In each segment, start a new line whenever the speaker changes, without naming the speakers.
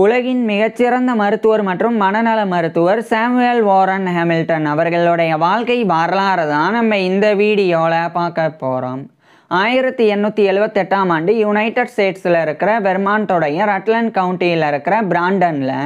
உலகின் மிகச்சிறந்த மருத்துவர் மற்றும் மனநல மருத்துவர் சாமுவேல் வாரன் ஹாமில்டன் அவர்களுடைய வாழ்க்கை வரலாறு தான் நம்ம இந்த வீடியோவில் பார்க்க போகிறோம். 1878ஆம் ஆண்டு யுனைடெட் ஸ்டேட்ஸில் இருக்கிற வெர்மான்ட்டோடைய ரட்லண்ட் கவுண்டியில் இருக்கிற பிராண்டனில்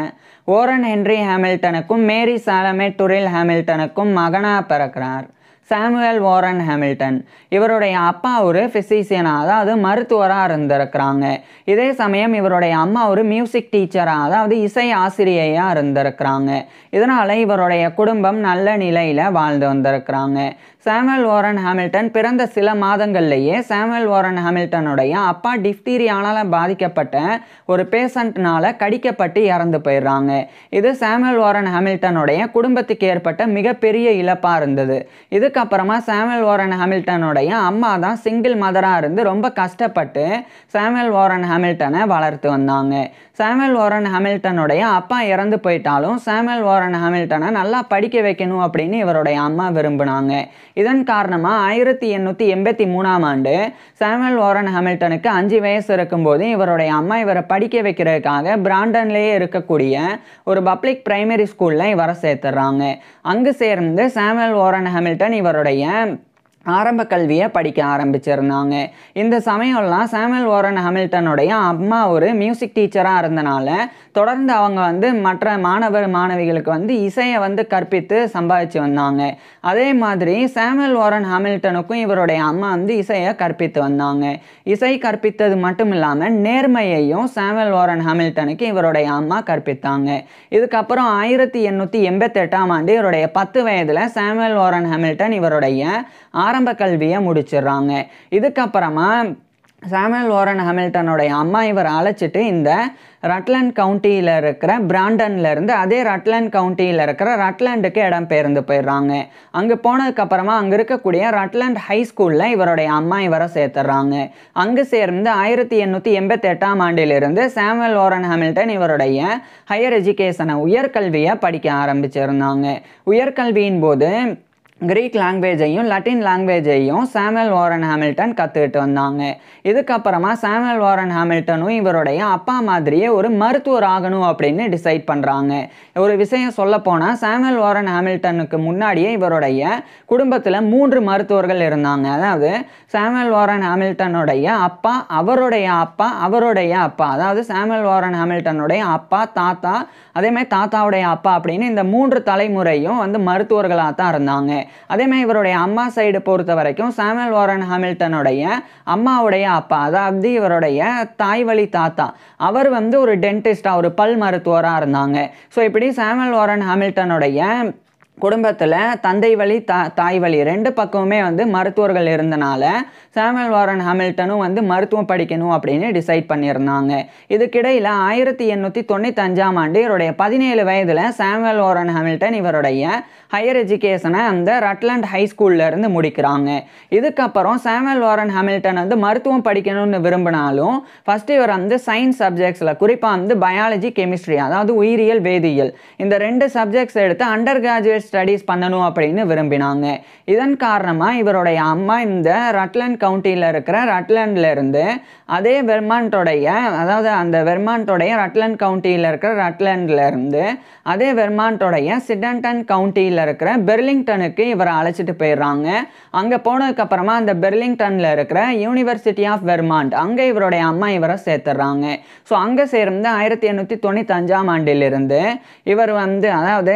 வாரன் ஹென்றி ஹாமில்டனுக்கும் மேரி சாலமே டுரில் ஹாமில்டனுக்கும் மகனாக பிறக்கிறார். சாமுவேல் வாரன் ஹாமில்டன் இவருடைய அப்பா ஒரு ஃபிசிஷியனாக, அதாவது மருத்துவராக இருந்திருக்கிறாங்க. இதே சமயம் இவருடைய அம்மா ஒரு மியூசிக் டீச்சராக, அதாவது இசை ஆசிரியையாக இருந்திருக்கிறாங்க. இதனால் இவருடைய குடும்பம் நல்ல நிலையில் வாழ்ந்து வந்திருக்கிறாங்க. சாமுவேல் வாரன் ஹாமில்டன் பிறந்த சில மாதங்கள்லேயே சாமுவேல் வாரன் ஹாமில்டனுடைய அப்பா டிஃப்தீரியானால் பாதிக்கப்பட்ட ஒரு பேஷண்ட்னால கடிக்கப்பட்டு இறந்து போயிடுறாங்க. இது சாமுவேல் வாரன் ஹாமில்டனுடைய குடும்பத்துக்கு ஏற்பட்ட மிகப்பெரிய இழப்பாக இருந்தது. இதுக்கப்புறமா சாமுவேல் வாரன் ஹாமில்டனுடைய அம்மா தான் சிங்கிள் மதராக இருந்து ரொம்ப கஷ்டப்பட்டு சாமுவேல் வாரன் ஹாமில்டனை வளர்த்து வந்தாங்க. சாமுவேல் வாரன் ஹாமில்டனுடைய அப்பா இறந்து போயிட்டாலும் சாமுவேல் வாரன் ஹாமில்டனை நல்லா படிக்க வைக்கணும் அப்படின்னு இவருடைய அம்மா விரும்பினாங்க. இதன் காரணமாக 1883ஆம் ஆண்டு சாமுவேல் வாரன் ஹாமில்டனுக்கு 5 வயசு இருக்கும்போது இவருடைய அம்மா இவரை படிக்க வைக்கிறதுக்காக பிராண்டன்லேயே இருக்கக்கூடிய ஒரு பப்ளிக் பிரைமரி ஸ்கூலில் இவரை சேர்த்துடுறாங்க. அங்கு சேர்ந்து சாமுவேல் வாரன் ஹாமில்டன் இவருடைய ஆரம்ப கல்வியை படிக்க ஆரம்பிச்சிருந்தாங்க. இந்த சமயம்லாம் சாமுவேல் வாரன் ஹாமில்டனுடைய அம்மா ஒரு மியூசிக் டீச்சராக இருந்தனால தொடர்ந்து அவங்க மற்ற மாணவிகளுக்கு இசையை கற்பித்து சம்பாதிச்சு வந்தாங்க. அதே மாதிரி சாமுவேல் வாரன் ஹாமில்டனுக்கும் இவருடைய அம்மா இசையை கற்பித்து வந்தாங்க. இசை கற்பித்தது மட்டும் இல்லாமல் நேர்மையையும் சாமுவேல் வாரன் ஹாமில்டனுக்கு இவருடைய அம்மா கற்பித்தாங்க. இதுக்கப்புறம் 1888ஆம் ஆண்டு இவருடைய 10 வயதில் சாமுவேல் வாரன் ஹாமில்டன் இவருடைய ஆரம்ப கல்வியை முடிச்சிடுறாங்க. இதுக்கப்புறமா சாமுவேல் வாரன் ஹாமில்டனுடைய அம்மா இவரை அழைச்சிட்டு இந்த ரட்லண்ட் கவுண்டியில் இருக்கிற பிராண்டன்லேருந்து அதே ரட்லண்ட் கவுண்டியில் இருக்கிற ரட்லண்டுக்கு இடம் பெயர்ந்து போயிடுறாங்க. அங்கே போனதுக்கப்புறமா அங்கே இருக்கக்கூடிய ரட்லண்ட் ஹை ஸ்கூலில் இவருடைய அம்மா இவரை சேர்த்துடுறாங்க. அங்கு சேர்ந்து 1888ஆம் ஆண்டிலிருந்து சாமுவேல் வாரன் ஹாமில்டன் இவருடைய ஹையர் எஜுகேஷனை உயர்கல்வியை படிக்க ஆரம்பிச்சிருந்தாங்க. உயர்கல்வியின் போது கிரீக் லாங்குவேஜையும் லட்டின் லாங்குவேஜையும் சாமுவேல் வாரன் ஹாமில்டன் கற்றுக்கிட்டு வந்தாங்க. இதுக்கப்புறமா சாமுவேல் வாரன் ஹாமில்டனும் இவருடைய அப்பா மாதிரியே ஒரு மருத்துவர் ஆகணும் அப்படின்னு டிசைட் பண்ணுறாங்க. ஒரு விஷயம் சொல்லப்போனால் சாமுவேல் வாரன் ஹாமில்டனுக்கு முன்னாடியே இவருடைய குடும்பத்தில் 3 மருத்துவர்கள் இருந்தாங்க. அதாவது சாமுவேல் வாரன் ஹாமில்டனுடைய அப்பா, அவருடைய அப்பா, அவருடைய அப்பா, அதாவது சாமுவேல் வாரன் ஹாமில்டனுடைய அப்பா, தாத்தா, அதேமாதிரி தாத்தாவுடைய அப்பா அப்படின்னு இந்த 3 தலைமுறையும் மருத்துவர்களாக தான் இருந்தாங்க. அதேமாதிரி இவருடைய அம்மா சைடு பொறுத்த வரைக்கும் சாமுவேல் வாரன் ஹாமில்டனுடைய அம்மாவுடைய அப்பா, அதாவது இவருடைய தாய் வழி தாத்தா, அவர் ஒரு டென்டிஸ்டாக, ஒரு பல் மருத்துவராக இருந்தாங்க. ஸோ இப்படி சாமுவேல் வாரன் ஹாமில்டனுடைய குடும்பத்தில் தந்தை வழி தாய் வழி 2 பக்கமுமே மருத்துவர்கள் இருந்தனால சாமுவேல் வாரன் ஹாமில்டனும் மருத்துவம் படிக்கணும் அப்படின்னு டிசைட் பண்ணியிருந்தாங்க. இதுக்கிடையில் 1895ஆம் ஆண்டு இவருடைய 17 வயதில் சாமுவேல் வாரன் ஹாமில்டன் இவருடைய ஹையர் எஜுகேஷனை அந்த ரட்லண்ட் ஹை ஸ்கூல்லேருந்து முடிக்கிறாங்க. இதுக்கப்புறம் சாமுவேல் வாரன் ஹாமில்டன் மருத்துவம் படிக்கணும்னு விரும்பினாலும் ஃபஸ்ட்டு இவர் சயின்ஸ் சப்ஜெக்ட்ஸில் குறிப்பாக பயாலஜி, கெமிஸ்ட்ரி, அதாவது உயிரியல், வேதியியல், இந்த 2 சப்ஜெக்ட்ஸ் எடுத்து அண்டர் கிராஜுவேட் ஸ்டடீஸ் பண்ணணும் அப்படின்னு விரும்பினாங்க. இதன் காரணமாக இவருடைய அம்மா இந்த ரட்லண்ட் கவுண்டியில் இருக்கிற ரட்லண்ட்லேருந்து அதே வெர்மான்ட்டோடைய, அதாவது அந்த வெர்மான்ட்டோடைய ரட்லண்ட் கவுண்டியில் இருக்கிற ரட்லண்ட்லேருந்து அதே வெர்மான்ட்டோடைய சிடன்டன் கவுண்டியில் இருக்கிற பெர்லிங்டனுக்கு இவரை அழைச்சிட்டு போயிடுறாங்க. அங்கே போனதுக்கப்புறமா அந்த பெர்லிங்டனில் இருக்கிற யூனிவர்சிட்டி ஆஃப் வெர்மாண்ட், அங்கே இவருடைய அம்மா இவரை சேர்த்துடுறாங்க. ஸோ அங்கே சேர்ந்து 1895ஆம் ஆண்டிலிருந்து இவர் அதாவது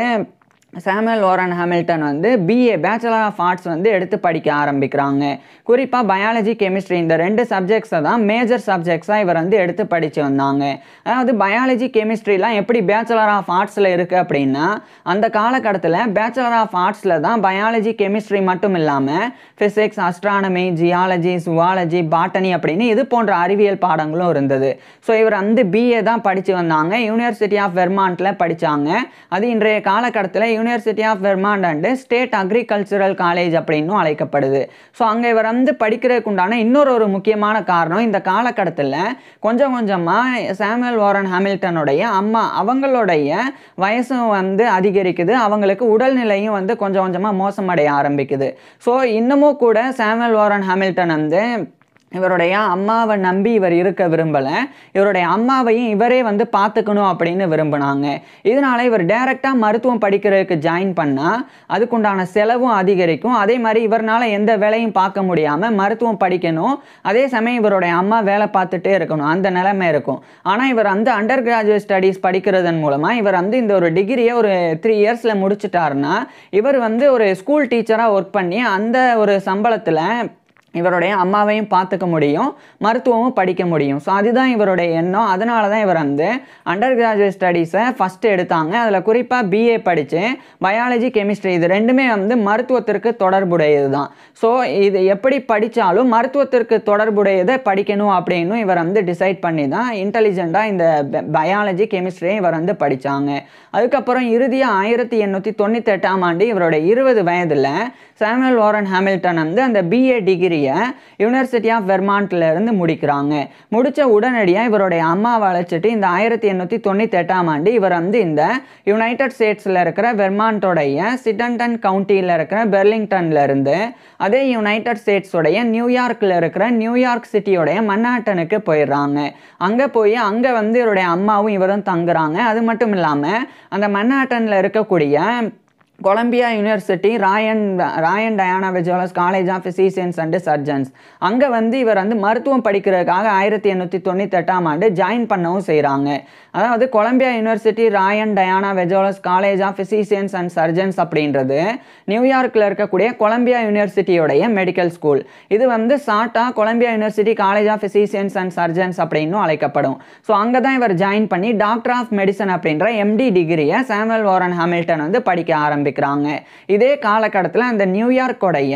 Samuel Warren Hamilton BA bachelor of arts எடுத்து படிக்க ஆரம்பிக்கிறாங்க. குறிப்பாக பயாலஜி, கெமிஸ்ட்ரி, இந்த 2 சப்ஜெக்ட்ஸை தான் மேஜர் சப்ஜெக்ட்ஸாக இவர் எடுத்து படித்து வந்தாங்க. அதாவது பயாலஜி, கெமிஸ்ட்ரிலாம் எப்படி பேச்சுலர் ஆஃப் ஆர்ட்ஸில் இருக்குது அப்படின்னா, அந்த காலகட்டத்தில் பேச்சுலர் ஆஃப் ஆர்ட்ஸில் தான் பயாலஜி, கெமிஸ்ட்ரி மட்டும் இல்லாமல் physics, astronomy, geology, zoology, botany அப்படின்னு இது போன்ற அறிவியல் பாடங்களும் இருந்தது. ஸோ இவர் பிஏ தான் படித்து வந்தாங்க. யூனிவர்சிட்டி ஆஃப் வெர்மாண்ட்டில் படித்தாங்க. அது இன்றைய காலகட்டத்தில் university of Vermont and state agricultural college அப்படின்னும் அழைக்கப்படுது. ஸோ அங்கே இவர் படிக்கிறதுக்கு உண்டான இன்னொரு முக்கியமான காரணம், இந்த காலகட்டத்தில் கொஞ்சம் கொஞ்சமாக சாமுவேல் வாரன் ஹாமில்டனுடைய அம்மா அவங்களுடைய வயசும் அதிகரிக்குது, அவங்களுக்கு உடல்நிலையும் கொஞ்சம் கொஞ்சமாக மோசமடைய ஆரம்பிக்குது. ஸோ இன்னமும் கூட சாமுவேல் வாரன் ஹாமில்டன் இவருடைய அம்மாவை நம்பி இவர் இருக்க விரும்பலை, இவருடைய அம்மாவையும் இவரே வந்து பார்த்துக்கணும் அப்படின்னு விரும்பினாங்க. இதனால் இவர் டைரெக்டாக மருத்துவம் படிக்கிறதுக்கு ஜாயின் பண்ணால் அதுக்குண்டான செலவும் அதிகரிக்கும். அதே மாதிரி இவரால் எந்த வேலையும் பார்க்க முடியாமல் மருத்துவம் படிக்கணும், அதே சமயம் இவருடைய அம்மா வேலை பார்த்துட்டே இருக்கணும், அந்த நிலைமை இருக்கும். ஆனால் இவர் வந்து அண்டர் கிராஜுவேட் ஸ்டடீஸ் படிக்கிறதன் மூலமாக இவர் வந்து இந்த ஒரு டிகிரியை ஒரு 3 இயர்ஸில் முடிச்சிட்டாருன்னா இவர் வந்து ஒரு ஸ்கூல் டீச்சராக ஒர்க் பண்ணி அந்த ஒரு சம்பளத்தில் இவருடைய அம்மாவையும் பார்த்துக்க முடியும், மருத்துவமும் படிக்க முடியும். ஸோ அதுதான் இவருடைய எண்ணம். அதனால தான் இவர் வந்து அண்டர் கிராஜுவேட் ஸ்டடீஸை ஃபஸ்ட்டு எடுத்தாங்க. அதில் குறிப்பாக பிஏ படித்து பயாலஜி, கெமிஸ்ட்ரி இது ரெண்டுமே வந்து மருத்துவத்திற்கு தொடர்புடையது தான். ஸோ இது எப்படி படித்தாலும் மருத்துவத்திற்கு தொடர்புடையதை படிக்கணும் அப்படின்னு இவர் வந்து டிசைட் பண்ணி தான் இன்டெலிஜெண்ட்டாக இந்த பயாலஜி, கெமிஸ்ட்ரியை இவர் வந்து படித்தாங்க. அதுக்கப்புறம் இறுதியாக 1898ஆம் ஆண்டு இவருடைய 20 வயதில் சாமுவேல் வாரன் ஹாமில்டன் வந்து அந்த பிஏ டிகிரியை யூனிவர்சிட்டி ஆஃப் வெர்மாண்ட்ல இருந்து முடிக்கிறாங்க. முடித்த உடனடியாக இவருடைய அம்மாவை அழைச்சிட்டு இந்த 1898ஆம் ஆண்டு இவர் வந்து இந்த யுனைடெட் ஸ்டேட்ஸில் இருக்கிற வெர்மாண்ட்டோடைய சிடன்டன் கவுண்டியில் இருக்கிற பெர்லிங்டன்ல இருந்து அதே யுனைடெட் ஸ்டேட்ஸோடைய நியூயார்க்கில் இருக்கிற நியூயார்க் சிட்டியோடைய மன்னாட்டனுக்கு போயிடுறாங்க. அங்கே போய் அங்கே வந்து இவருடைய அம்மாவும் இவரும் தங்குறாங்க. அது மட்டும் இல்லாமல் அந்த மன்னாட்டனில் இருக்கக்கூடிய Columbia University Roy and Diana Vagelos College of physicians and Surgeons அங்கே வந்து இவர் வந்து மருத்துவம் படிக்கிறதுக்காக 1898ஆம் ஆண்டு ஜாயின் பண்ணவும் செய்கிறாங்க. அதாவது Columbia University Roy and Diana Vagelos College of physicians and Surgeons அப்படின்றது நியூயார்க்கில் இருக்கக்கூடிய கொலம்பியா யூனிவர்சிட்டியோடைய மெடிக்கல் ஸ்கூல். இது வந்து ஷார்ட்டாக Columbia university college of physicians and surgeons அப்படின்னு அழைக்கப்படும். ஸோ அங்கே தான் இவர் ஜாயின் பண்ணி டாக்டர் ஆஃப் மெடிசன் அப்படின்ற எம்டி டிகிரியை சாமுவேல் வாரன் ஹாமில்டன் வந்து படிக்க ஆரம்பிக்கிறாங்க. இதே காலகட்டத்தில் அந்த நியூயார்க்கோடைய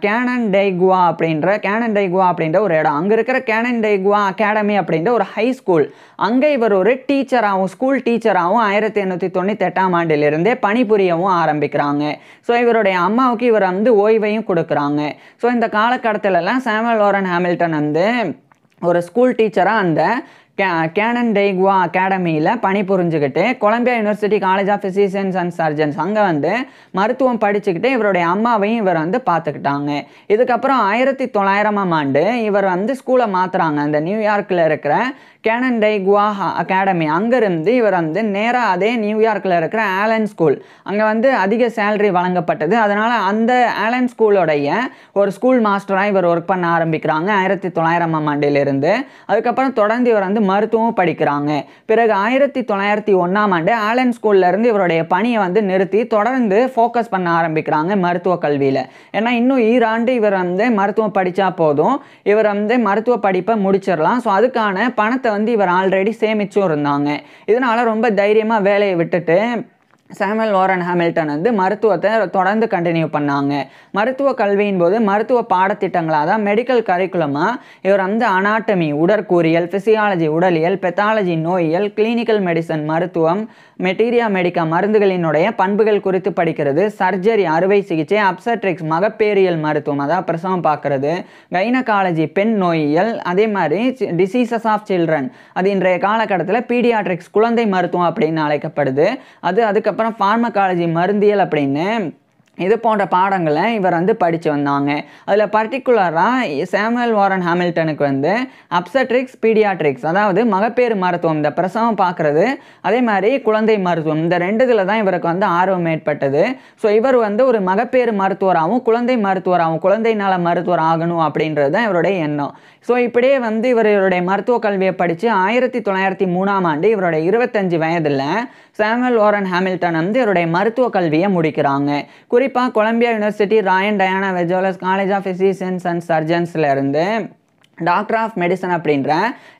கேனன்டைகுவா அப்படின்ற ஒரு இடம், அங்கே இருக்கிற கேனன்டைகுவா அகாடமி அப்படின்ற ஒரு ஹை ஸ்கூல், அங்கே இவர் ஒரு டீச்சராகவும் ஸ்கூல் டீச்சராகவும் 1898ஆம் ஆண்டிலிருந்தே பணிபுரியவும் ஆரம்பிக்கிறாங்க. ஸோ இவருடைய அம்மாவுக்கு இவர் வந்து ஓய்வையும் கொடுக்குறாங்க. ஸோ இந்த காலகட்டத்திலலாம் சாமுவேல் வாரன் ஹாமில்டன் வந்து ஒரு ஸ்கூல் டீச்சராக அந்த கேனன்டைகுவா அகாடமியில் பணிபுரிஞ்சுக்கிட்டு Columbia university college of physicians and Surgeons அங்கே வந்து மருத்துவம் படிச்சுக்கிட்டு இவருடைய அம்மாவையும் இவர் வந்து பார்த்துக்கிட்டாங்க. இதுக்கப்புறம் 1900ஆம் ஆண்டு இவர் வந்து ஸ்கூலை மாற்றுறாங்க. அந்த நியூயார்க்கில் இருக்கிற கேனன்டைகுவா அகாடமி அங்கேருந்து இவர் வந்து நேராக அதே நியூயார்க்கில் இருக்கிற ஆலன் ஸ்கூல், அங்கே வந்து அதிக சேலரி வழங்கப்பட்டது. அதனால் அந்த ஆலன் ஸ்கூலோடைய ஒரு ஸ்கூல் மாஸ்டராக இவர் ஒர்க் பண்ண ஆரம்பிக்கிறாங்க 1900ஆம் ஆண்டிலிருந்து. அதுக்கப்புறம் தொடர்ந்து இவர் வந்து மருத்துவம் படிக்கிறாங்க. பிறகு 1901ஆம் ஆண்டு ஆலன் ஸ்கூல்லேருந்து இவருடைய பணியை வந்து நிறுத்தி தொடர்ந்து ஃபோக்கஸ் பண்ண ஆரம்பிக்கிறாங்க மருத்துவ கல்வியில். ஏன்னா இன்னும் ஈராண்டு இவர் வந்து மருத்துவம் படித்தா போதும், இவர் வந்து மருத்துவ படிப்பை முடிச்சிடலாம். ஸோ அதுக்கான பணத்தை வந்து இவர் ஆல்ரெடி சேமிச்சும் இருந்தாங்க. இதனால் ரொம்ப தைரியமாக வேலையை விட்டுட்டு சாமுவேல் வாரன் ஹாமில்டன் வந்து மருத்துவத்தை தொடர்ந்து கண்டினியூ பண்ணாங்க. மருத்துவ கல்வியின் போது மருத்துவ பாடத்திட்டங்களாக தான் மெடிக்கல் கரிக்குலமாக இவர் வந்து அனாட்டமி உடற்கூறியல், ஃபிசியாலஜி உடலியல், பெத்தாலஜி நோயியல், கிளினிக்கல் மெடிசன் மருத்துவம், மெட்டீரியா மெடிக்கா மருந்துகளினுடைய பண்புகள் குறித்து படிக்கிறது, சர்ஜரி அறுவை சிகிச்சை, அப்சட்ரிக்ஸ் மகப்பேறியல் மருத்துவம் அதாவது பிரசவம் பார்க்கறது, கைனகாலஜி பெண் நோயியல், அதே மாதிரி டிசீசஸ் ஆஃப் சில்ட்ரன் அது இன்றைய காலகட்டத்தில் பீடியாட்ரிக்ஸ் குழந்தை மருத்துவம் அப்படின்னு அழைக்கப்படுது. அதுக்கப்புறம் ஃபார்மகாலஜி மருந்தியல் அப்படின்னு இது போன்ற பாடங்களை இவர் வந்து படித்து வந்தாங்க. அதில் பர்டிகுலராக சாமுவேல் வாரன் ஹாமில்டனுக்கு வந்து அப்சட்ரிக்ஸ், பீடியாட்ரிக்ஸ் அதாவது மகப்பேறு மருத்துவம், இந்த பிரசவம் பார்க்குறது, அதே மாதிரி குழந்தை மருத்துவம், இந்த ரெண்டுதில் தான் இவருக்கு வந்து ஆர்வம் ஏற்பட்டது. ஸோ இவர் வந்து ஒரு மகப்பேறு மருத்துவராகவும் குழந்தை மருத்துவராகவும் குழந்தை நல மருத்துவர் ஆகணும் அப்படின்றது தான் இவருடைய எண்ணம். ஸோ இப்படியே வந்து இவருடைய மருத்துவ கல்வியை படித்து 1903ஆம் ஆண்டு இவருடைய 25 வயதில் சாமுவேல் வாரன் ஹாமில்டன் வந்து இவருடைய மருத்துவ கல்வியை முடிக்கிறாங்க. குறிப்பாக Columbia University Roy and Diana Vagelos College of physicians and சர்ஜன்ஸில் இருந்து டாக்டர் ஆஃப் மெடிசன் அப்படின்ற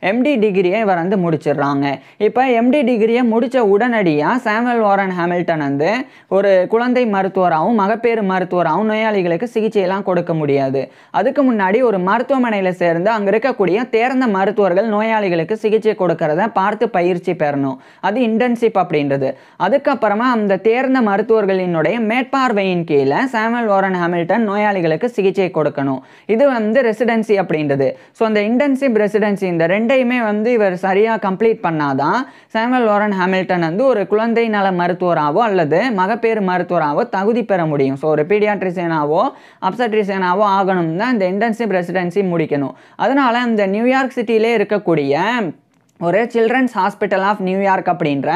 எம்டி டிகிரியை இவர் வந்து முடிச்சிடுறாங்க. இப்போ எம்டி டிகிரியை முடித்த உடனடியாக சாமுவேல் வாரன் ஹாமில்டன் வந்து ஒரு குழந்தை மருத்துவராகவும் மகப்பேறு மருத்துவராகவும் நோயாளிகளுக்கு சிகிச்சையெல்லாம் கொடுக்க முடியாது. அதுக்கு முன்னாடி ஒரு மருத்துவமனையில் சேர்ந்து அங்கே இருக்கக்கூடிய தேர்ந்த மருத்துவர்கள் நோயாளிகளுக்கு சிகிச்சை கொடுக்கறத பார்த்து பயிற்சி பெறணும், அது இன்டர்ன்ஷிப் அப்படின்றது. அதுக்கப்புறமா அந்த தேர்ந்த மருத்துவர்களினுடைய மேற்பார்வையின் கீழே சாமுவேல் வாரன் ஹாமில்டன் நோயாளிகளுக்கு சிகிச்சை கொடுக்கணும். இது வந்து ரெசிடென்சி அப்படின்றது. ஸோ அந்த இன்டென்சிவ் ரெசிடென்சி இந்த ரெண்டையுமே வந்து இவர் சரியாக கம்ப்ளீட் பண்ணாதான் சாமுவல் வாரன் ஹாமில்டன் வந்து ஒரு குழந்தை நல மருத்துவராகவோ அல்லது மகப்பேறு மருத்துவராகவோ தகுதி பெற முடியும். ஸோ ஒரு பீடியாட்ரிஷியனாவோ அப்சட்ரிஷியனாவோ ஆகணும்னா இந்த இன்டென்சிவ் ரெசிடென்சி முடிக்கணும். அதனால இந்த நியூயார்க் சிட்டியிலே இருக்கக்கூடிய ஒரு சில்ட்ரன்ஸ் ஹாஸ்பிட்டல் ஆஃப் நியூயார்க் அப்படின்ற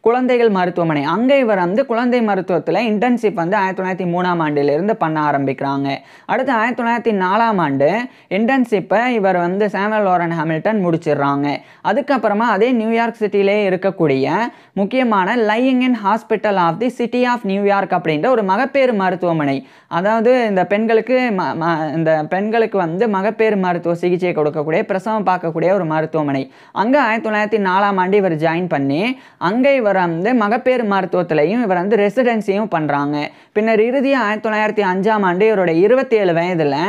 குழந்தைகள் மருத்துவமனை, அங்கே இவர் வந்து குழந்தை மருத்துவத்தில் இன்டர்ன்ஷிப் வந்து 1903ஆம் ஆண்டிலிருந்து பண்ண ஆரம்பிக்கிறாங்க. அடுத்து 1904ஆம் ஆண்டு இன்டர்ன்ஷிப்பை இவர் வந்து சாமுவல் வாரன் ஹாமில்டன் முடிச்சிடுறாங்க. அதுக்கப்புறமா அதே நியூயார்க் சிட்டியிலே இருக்கக்கூடிய முக்கியமான lying in hospital of the city of New York அப்படின்ற ஒரு மகப்பேறு மருத்துவமனை, அதாவது இந்த பெண்களுக்கு வந்து மகப்பேறு மருத்துவ சிகிச்சை கொடுக்கக்கூடிய பிரசவம் பார்க்கக்கூடிய ஒரு மருத்துவமனை, அங்கே 1904ஆம் ஆண்டு இவர் ஜாயின் பண்ணி அங்கே இவர் வந்து மகப்பேறு மருத்துவத்திலையும் இவர் வந்து ரெசிடென்சியும் பண்ணுறாங்க. பின்னர் இறுதியாக 1905ஆம் ஆண்டு இவருடைய 27 வயதில்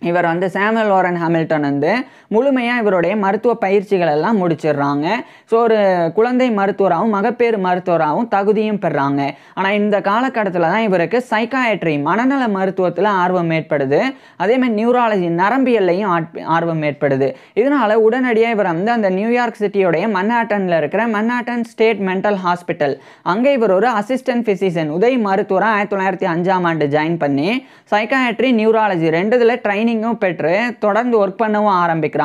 இவர் வந்து சாமுவல் வாரன் ஹாமில்டன் வந்து முழுமையாக இவருடைய மருத்துவ பயிற்சிகள் எல்லாம் முடிச்சிடுறாங்க. ஸோ ஒரு குழந்தை மருத்துவராகவும் மகப்பேறு மருத்துவராகவும் தகுதியும் பெறாங்க. ஆனால் இந்த காலகட்டத்தில் தான் இவருக்கு சைக்காட்ரி மனநல மருத்துவத்தில் ஆர்வம் ஏற்படுது. அதேமாதிரி நியூராலஜி நரம்பியல்லையும் ஆர்வம் ஏற்படுது. இதனால் உடனடியாக இவர் வந்து அந்த நியூயார்க் சிட்டியோடைய மன்ஹாட்டனில் இருக்கிற மன்ஹாட்டன் ஸ்டேட் மென்டல் ஹாஸ்பிட்டல் அங்கே இவர் ஒரு அசிஸ்டன்ட் ஃபிசிஷியன் உதவி மருத்துவராக 1905ஆம் ஆண்டு ஜாயின் பண்ணி சைக்காட்ரி நியூராலஜி ரெண்டுதில் ட்ரைனிங்கும் பெற்று தொடர்ந்து ஒர்க் பண்ணவும் ஆரம்பிக்கிறாங்க.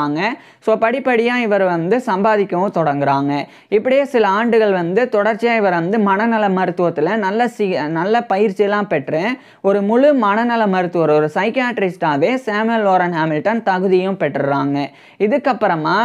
ஸோ படிப்படியாக இவர் வந்து சம்பாதிக்கவும் தொடங்குறாங்க. இப்படியே சில ஆண்டுகள் வந்து தொடர்ச்சியாக இவர் வந்து மனநல மருத்துவத்தில் நல்ல பயிற்சியெல்லாம் பெற்று ஒரு முழு மனநல மருத்துவர் ஒரு சைக்கியாட்ரிஸ்டாகவே சாமுவல் வாரன் ஹாமில்டன் தகுதியும் பெற்றுறாங்க. இதுக்கப்புறமா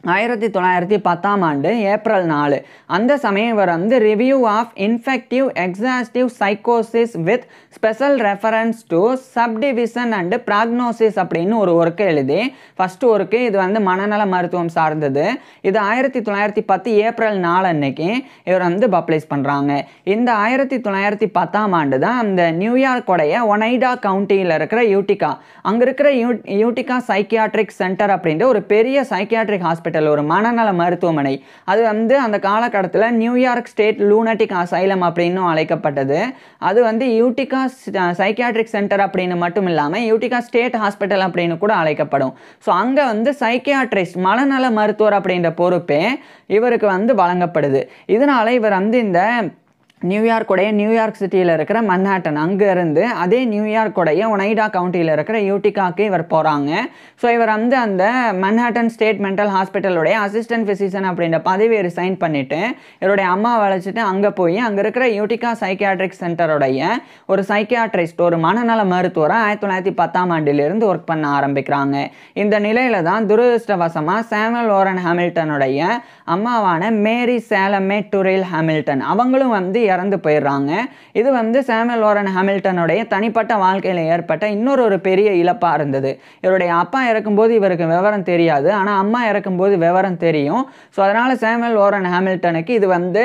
1910ஆம் ஆண்டு ஏப்ரல் 4 அந்த சமயம் இவர் வந்து ரிவ்யூ ஆஃப் இன்ஃபெக்டிவ் எக்ஸாஸ்டிவ் சைக்கோசிஸ் with special reference to subdivision and prognosis அப்படின்னு ஒரு ஒர்க்கு எழுதி ஃபஸ்ட்டு ஒர்க்கு இது வந்து மனநல மருத்துவம் சார்ந்தது. இது 1910 ஏப்ரல் 4 அன்னைக்கு இவர் வந்து பப்ளிஷ் பண்ணுறாங்க. இந்த 1910ஆம் ஆண்டு தான் அந்த நியூயார்க்கோடைய ஒனைடா கவுண்டியில் இருக்கிற யூட்டிகா அங்கே இருக்கிற யூட்டிகா சைக்கியாட்ரிக் சென்டர் அப்படின்ற ஒரு பெரிய சைக்கியாட்ரிக் ஹாஸ்பிட்டல் ஒரு மனநல மருத்துவமனை, அது வந்து அந்த காலகட்டத்தில் நியூயார்க் ஸ்டேட் லூனட்டிக் அசைலம் அப்படின்னு அழைக்கப்பட்டது. அது வந்து யூட்டிகா சைக்கியாட்ரிக் சென்டர் அப்படின்னு மட்டும் இல்லாமல் யூட்டிகா ஸ்டேட் ஹாஸ்பிட்டல் அப்படின்னு கூட அழைக்கப்படும். ஸோ அங்கே வந்து சைக்கியாட்ரிஸ்ட் மனநல மருத்துவர் அப்படின்ற பொறுப்பே இவருக்கு வந்து வழங்கப்படுது. இதனால இவர் வந்து இந்த நியூயார்க் சிட்டியில் இருக்கிற மன்ஹாட்டன் அங்கேருந்து அதே நியூயார்க்கோடைய ஒனைடா கவுண்டியில் இருக்கிற யூட்டிகாக்கு இவர் போகிறாங்க. ஸோ இவர் வந்து அந்த மன்ஹாட்டன் ஸ்டேட் மென்டல் ஹாஸ்பிட்டலுடைய அசிஸ்டன்ட் ஃபிசிஷியன் அப்படின்ற பதவியை ரிசைன் பண்ணிவிட்டு இவருடைய அம்மாவை அழைச்சிட்டு அங்கே போய் அங்கே இருக்கிற யூட்டிகா சைக்கியாட்ரிக் சென்டருடைய ஒரு சைக்கியாட்ரிஸ்ட் ஒரு மனநல மருத்துவராக 1910ஆம் ஆண்டிலிருந்து ஒர்க் பண்ண ஆரம்பிக்கிறாங்க. இந்த நிலையில தான் துரதிருஷ்டவசமாக சாமுவல் வாரன் ஹாமில்டனுடைய அம்மாவான மேரி சாலமே டுரில் ஹாமில்டன் அவங்களும் வந்து இறந்து போயிடுறாங்க. இது வந்து சாமுவல் வாரன் ஹாமில்டனுடைய தனிப்பட்ட வாழ்க்கையில் ஏற்பட்ட இன்னொரு பெரிய இழப்பாக இருந்தது. இவருடைய அப்பா இறக்கும்போது இவருக்கு விவரம் தெரியாது, ஆனால் அம்மா இறக்கும்போது விவரம் தெரியும். ஸோ அதனால் சாமுவல் வாரன் ஹாமில்டனுக்கு இது வந்து